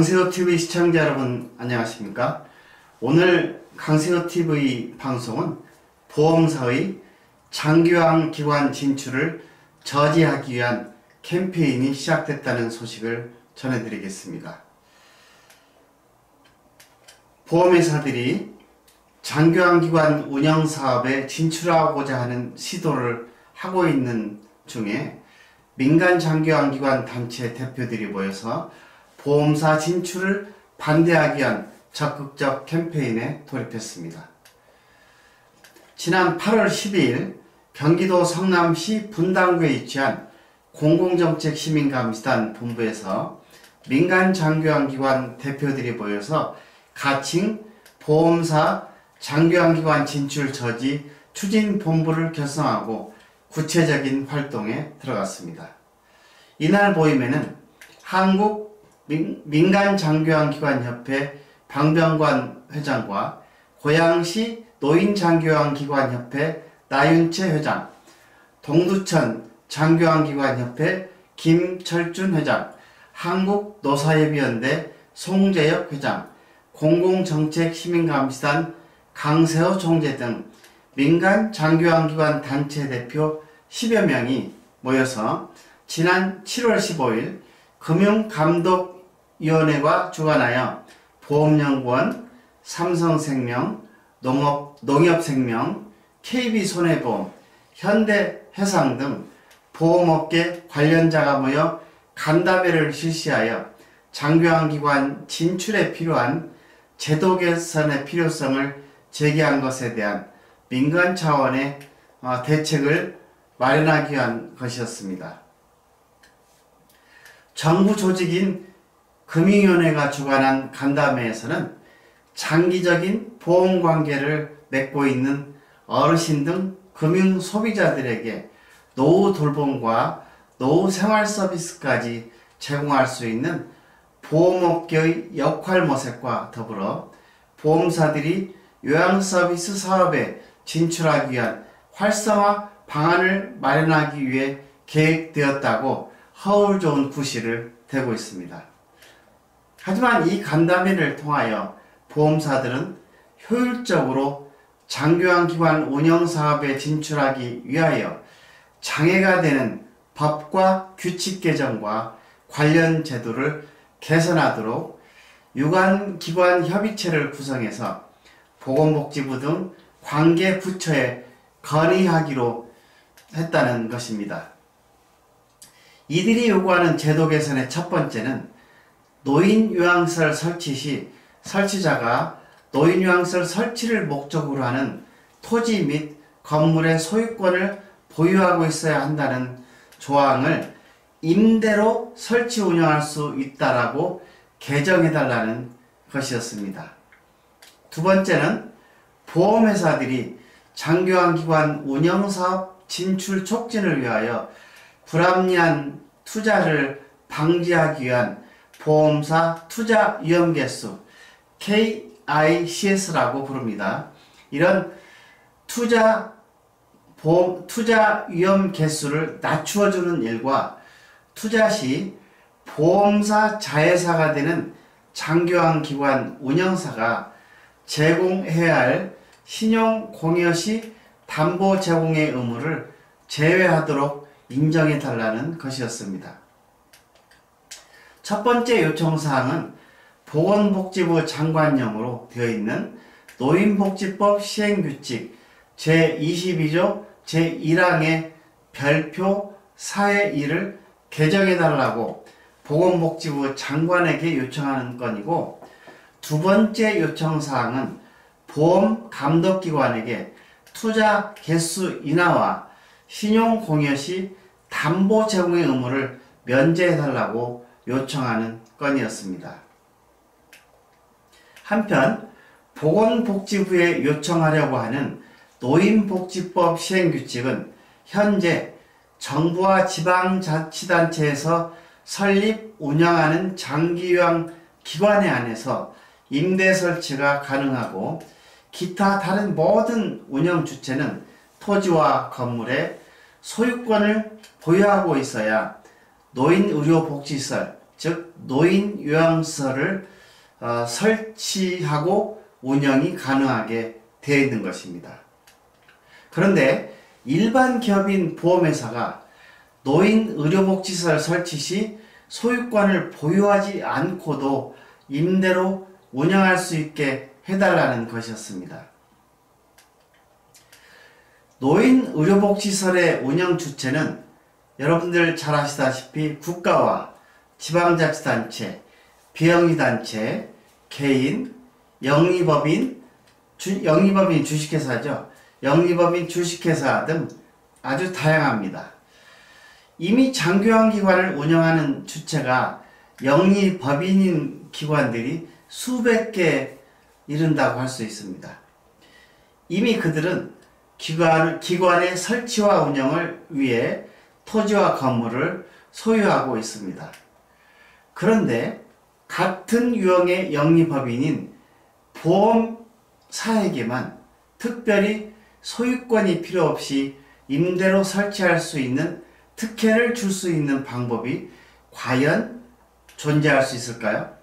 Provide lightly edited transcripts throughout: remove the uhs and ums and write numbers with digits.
강세호TV 시청자 여러분 안녕하십니까? 오늘 강세호TV 방송은 보험사의 장기왕 기관 진출을 저지하기 위한 캠페인이 시작됐다는 소식을 전해드리겠습니다. 보험회사들이 장기왕 기관 운영사업에 진출하고자 하는 시도를 하고 있는 중에 민간 장기왕 기관 단체 대표들이 모여서 보험사 진출을 반대하기 위한 적극적 캠페인에 돌입했습니다. 지난 8월 12일 경기도 성남시 분당구에 위치한 공공정책시민감시단 본부에서 민간 장기왕 기관 대표들이 모여서 가칭 보험사 장기왕 기관 진출 저지 추진 본부를 결성하고 구체적인 활동에 들어갔습니다. 이날 모임에는 한국 민간 장기왕 기관 협회 방병관 회장과 고양시 노인 장기왕 기관 협회 나윤채 회장, 동두천 장기왕 기관 협회 김철준 회장, 한국 노사예비연대 송재혁 회장, 공공정책 시민감시단 강세호 총재 등 민간 장기왕 기관 단체 대표 10여 명이 모여서 지난 7월 15일 금융감독위원회가 주관하여 보험연구원, 삼성생명, 농협생명, KB손해보험, 현대해상 등 보험업계 관련자가 모여 간담회를 실시하여 장기왕 기관 진출에 필요한 제도 개선의 필요성을 제기한 것에 대한 민간 차원의 대책을 마련하기 위한 것이었습니다. 정부 조직인 금융위원회가 주관한 간담회에서는 장기적인 보험관계를 맺고 있는 어르신 등 금융 소비자들에게 노후 돌봄과 노후 생활 서비스까지 제공할 수 있는 보험업계의 역할 모색과 더불어 보험사들이 요양서비스 사업에 진출하기 위한 활성화 방안을 마련하기 위해 계획되었다고 허울 좋은 구실을 대고 있습니다. 하지만 이 간담회를 통하여 보험사들은 효율적으로 장기왕 기관 운영사업에 진출하기 위하여 장애가 되는 법과 규칙 개정과 관련 제도를 개선하도록 유관기관 협의체를 구성해서 보건복지부 등 관계 부처에 건의하기로 했다는 것입니다. 이들이 요구하는 제도 개선의 첫 번째는 노인요양시설 설치 시 설치자가 노인요양시설 설치를 목적으로 하는 토지 및 건물의 소유권을 보유하고 있어야 한다는 조항을 임대로 설치 운영할 수 있다라고 개정해달라는 것이었습니다. 두 번째는 보험회사들이 장기왕 기관 운영사업 진출 촉진을 위하여 불합리한 투자를 방지하기 위한 보험사 투자 위험 개수 KICS라고 부릅니다. 이런 투자 위험 개수를 낮추어주는 일과 투자 시 보험사 자회사가 되는 장기왕 기관 운영사가 제공해야 할 신용공여시 담보 제공의 의무를 제외하도록 인정해달라는 것이었습니다. 첫 번째 요청사항은 보건복지부 장관령으로 되어 있는 노인복지법 시행규칙 제22조 제1항의 별표 4의 1을 개정해달라고 보건복지부 장관에게 요청하는 건이고, 두 번째 요청사항은 보험감독기관에게 투자 개수 인하와 신용공여 시 담보 제공의 의무를 면제해달라고 요청하는 건이었습니다. 한편 보건복지부에 요청하려고 하는 노인복지법 시행규칙은 현재 정부와 지방자치단체에서 설립, 운영하는 장기요양 기관에 한해서 임대 설치가 가능하고 기타 다른 모든 운영 주체는 토지와 건물에 소유권을 보유하고 있어야 노인의료복지시설, 즉 노인 요양시설을 설치하고 운영이 가능하게 되어 있는 것입니다. 그런데 일반 기업인 보험회사가 노인 의료복지시설 설치 시 소유권을 보유하지 않고도 임대로 운영할 수 있게 해달라는 것이었습니다. 노인 의료복지시설의 운영 주체는 여러분들 잘 아시다시피 국가와 지방자치단체, 비영리단체, 개인, 영리법인 주식회사죠. 영리법인 주식회사 등 아주 다양합니다. 이미 장교환기관을 운영하는 주체가 영리법인인 기관들이 수백 개 이른다고 할 수 있습니다. 이미 그들은 기관의 설치와 운영을 위해 토지와 건물을 소유하고 있습니다. 그런데 같은 유형의 영리법인인 보험사에게만 특별히 소유권이 필요 없이 임대로 설치할 수 있는 특혜를 줄 수 있는 방법이 과연 존재할 수 있을까요?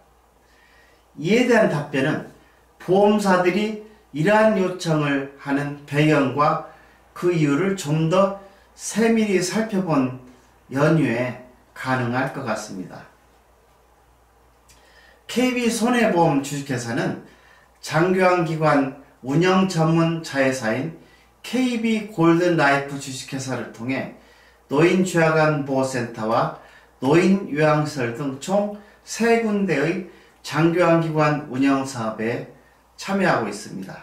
이에 대한 답변은 보험사들이 이러한 요청을 하는 배경과 그 이유를 좀 더 세밀히 살펴본 연유에 가능할 것 같습니다. KB손해보험 주식회사는 장교환기관 운영 전문 자회사인 KB골든라이프 주식회사를 통해 노인취약안보호센터와 노인요양시설 등 총 3군데의 장교환기관 운영사업에 참여하고 있습니다.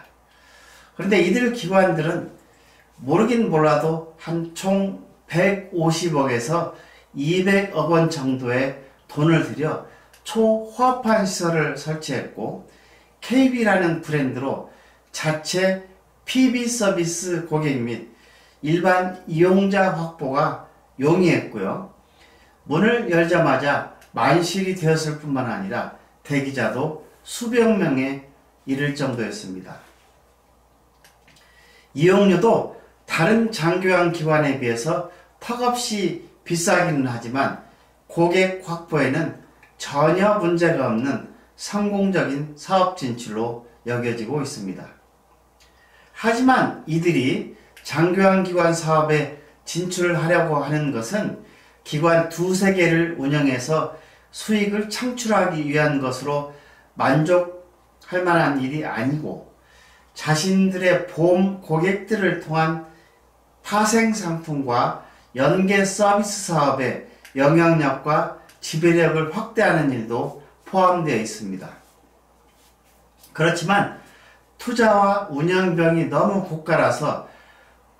그런데 이들 기관들은 모르긴 몰라도 한 총 150억에서 200억 원 정도의 돈을 들여 초호합한 시설을 설치했고 KB라는 브랜드로 자체 PB 서비스 고객 및 일반 이용자 확보가 용이했고요. 문을 열자마자 만실이 되었을 뿐만 아니라 대기자도 수백 명에 이를 정도였습니다. 이용료도 다른 장교환 기관에 비해서 턱없이 비싸기는 하지만 고객 확보에는 전혀 문제가 없는 성공적인 사업 진출로 여겨지고 있습니다. 하지만 이들이 장교환 기관 사업에 진출하려고 하는 것은 기관 두세 개를 운영해서 수익을 창출하기 위한 것으로 만족할 만한 일이 아니고 자신들의 보험 고객들을 통한 파생 상품과 연계 서비스 사업의 영향력과 지배력을 확대하는 일도 포함되어 있습니다. 그렇지만 투자와 운영비용이 너무 고가라서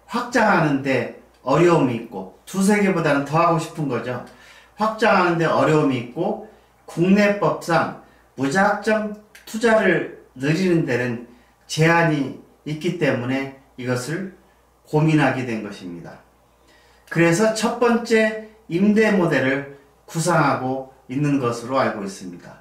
확장하는데 어려움이 있고 두세 개보다는 더 하고 싶은 거죠. 확장하는데 어려움이 있고 국내법상 무작정 투자를 늘리는 데는 제한이 있기 때문에 이것을 고민하게 된 것입니다. 그래서 첫 번째 임대 모델을 구상하고 있는 것으로 알고 있습니다.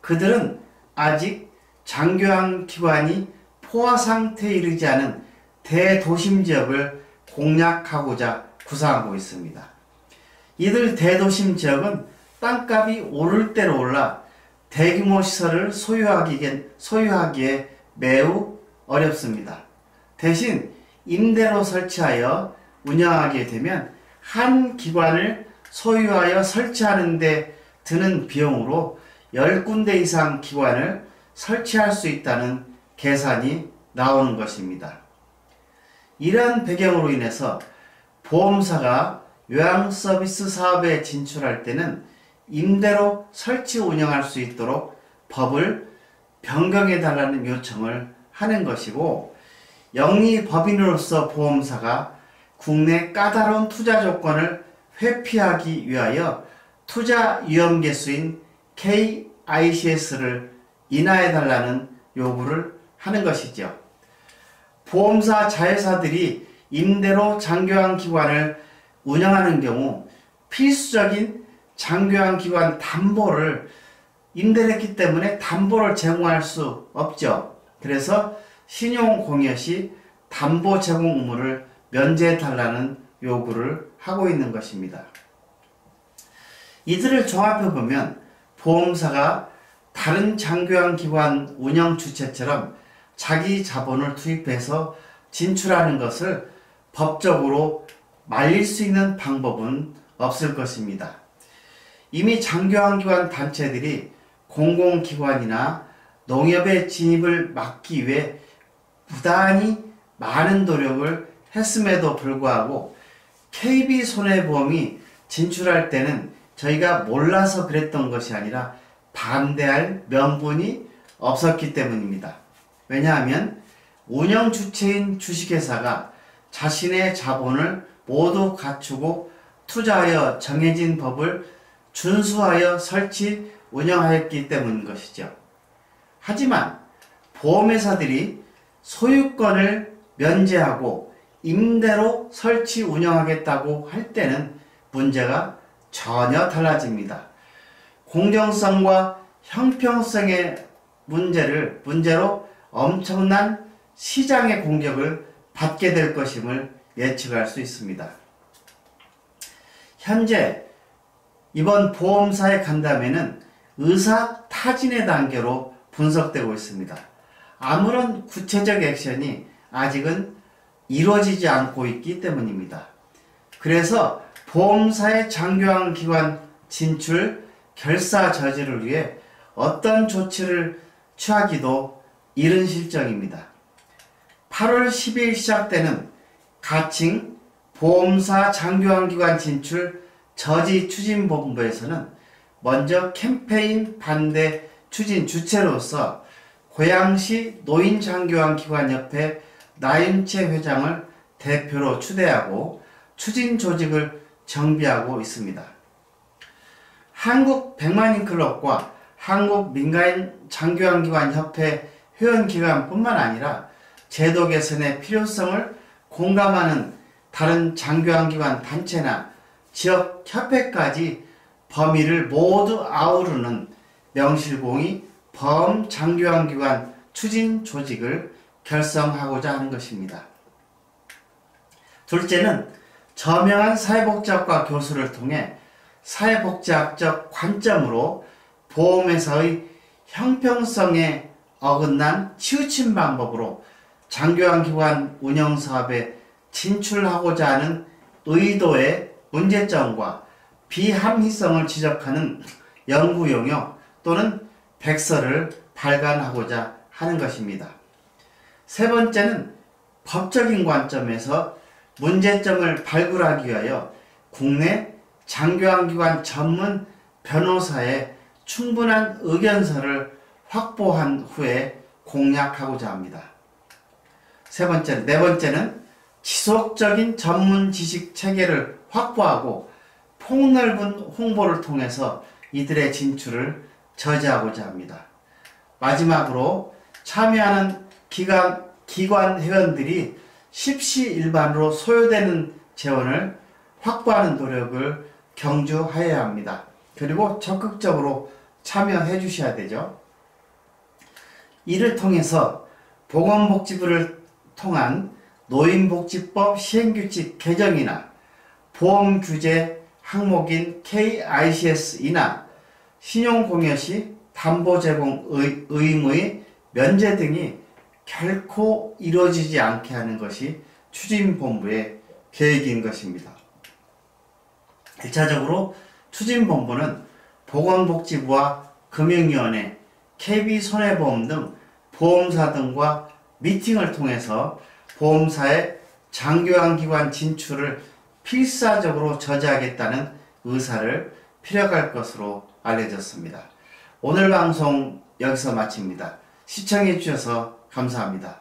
그들은 아직 장교환 기관이 포화 상태에 이르지 않은 대도심 지역을 공략하고자 구상하고 있습니다. 이들 대도심 지역은 땅값이 오를 대로 올라 대규모 시설을 소유하기에 매우 어렵습니다. 대신 임대로 설치하여 운영하게 되면 한 기관을 소유하여 설치하는 데 드는 비용으로 10군데 이상 기관을 설치할 수 있다는 계산이 나오는 것입니다. 이러한 배경으로 인해서 보험사가 요양서비스 사업에 진출할 때는 임대로 설치 운영할 수 있도록 법을 변경해달라는 요청을 하는 것이고 영리법인으로서 보험사가 국내 까다로운 투자 조건을 회피하기 위하여 투자 위험계수인 KICS를 인하해달라는 요구를 하는 것이죠. 보험사 자회사들이 임대로 장교환 기관을 운영하는 경우 필수적인 장교환 기관 담보를 임대를 했기 때문에 담보를 제공할 수 없죠. 그래서 신용공여 시 담보 제공 의무를 면제해달라는 요구를 하고 있는 것입니다. 이들을 종합해보면 보험사가 다른 장교환기관 운영 주체처럼 자기 자본을 투입해서 진출하는 것을 법적으로 말릴 수 있는 방법은 없을 것입니다. 이미 장교환기관 단체들이 공공기관이나 농협의 진입을 막기 위해 부단히 많은 노력을 했음에도 불구하고 KB손해보험이 진출할 때는 저희가 몰라서 그랬던 것이 아니라 반대할 명분이 없었기 때문입니다. 왜냐하면 운영 주체인 주식회사가 자신의 자본을 모두 갖추고 투자하여 정해진 법을 준수하여 설치, 운영하였기 때문인 것이죠. 하지만 보험회사들이 소유권을 면제하고 임대로 설치, 운영하겠다고 할 때는 문제가 전혀 달라집니다. 공정성과 형평성의 문제로 엄청난 시장의 공격을 받게 될 것임을 예측할 수 있습니다. 현재 이번 보험사의 간담회는 의사 타진의 단계로 분석되고 있습니다. 아무런 구체적 액션이 아직은 이루어지지 않고 있기 때문입니다. 그래서 보험사의 장교환기관 진출 결사 저지를 위해 어떤 조치를 취하기도 이른 실정입니다. 8월 10일 시작되는 가칭 보험사 장교환기관 진출 저지 추진본부에서는 먼저 캠페인 반대 추진 주체로서 고양시 노인장교환기관협회 나윤채 회장을 대표로 추대하고 추진 조직을 정비하고 있습니다. 한국 백만인클럽과 한국 민간장교환기관협회 회원기관뿐만 아니라 제도 개선의 필요성을 공감하는 다른 장교환기관 단체나 지역 협회까지 범위를 모두 아우르는 명실공히 범장교환기관 추진 조직을 결성하고자 하는 것입니다. 둘째는 저명한 사회복지학과 교수를 통해 사회복지학적 관점으로 보험회사의 형평성에 어긋난 치우친 방법으로 장교환기관 운영사업에 진출하고자 하는 의도의 문제점과 비합리성을 지적하는 연구 용역 또는 백서를 발간하고자 하는 것입니다. 세 번째는 법적인 관점에서 문제점을 발굴하기 위하여 국내 장교환기관 전문 변호사의 충분한 의견서를 확보한 후에 공략하고자 합니다. 네 번째는 지속적인 전문 지식 체계를 확보하고 폭넓은 홍보를 통해서 이들의 진출을 저지하고자 합니다. 마지막으로 참여하는 기관 회원들이 십시일반으로 소요되는 재원을 확보하는 노력을 경주하여야 합니다. 그리고 적극적으로 참여해 주셔야 되죠. 이를 통해서 보건복지부를 통한 노인복지법 시행규칙 개정이나 보험규제 항목인 KICS이나 신용공여시 담보제공 의무의 면제 등이 결코 이루어지지 않게 하는 것이 추진본부의 계획인 것입니다. 1차적으로 추진본부는 보건복지부와 금융위원회, KB손해보험 등 보험사 등과 미팅을 통해서 보험사의 장교환기관 진출을 필사적으로 저지하겠다는 의사를 피력할 것으로 알려졌습니다. 오늘 방송 여기서 마칩니다. 시청해 주셔서 감사합니다.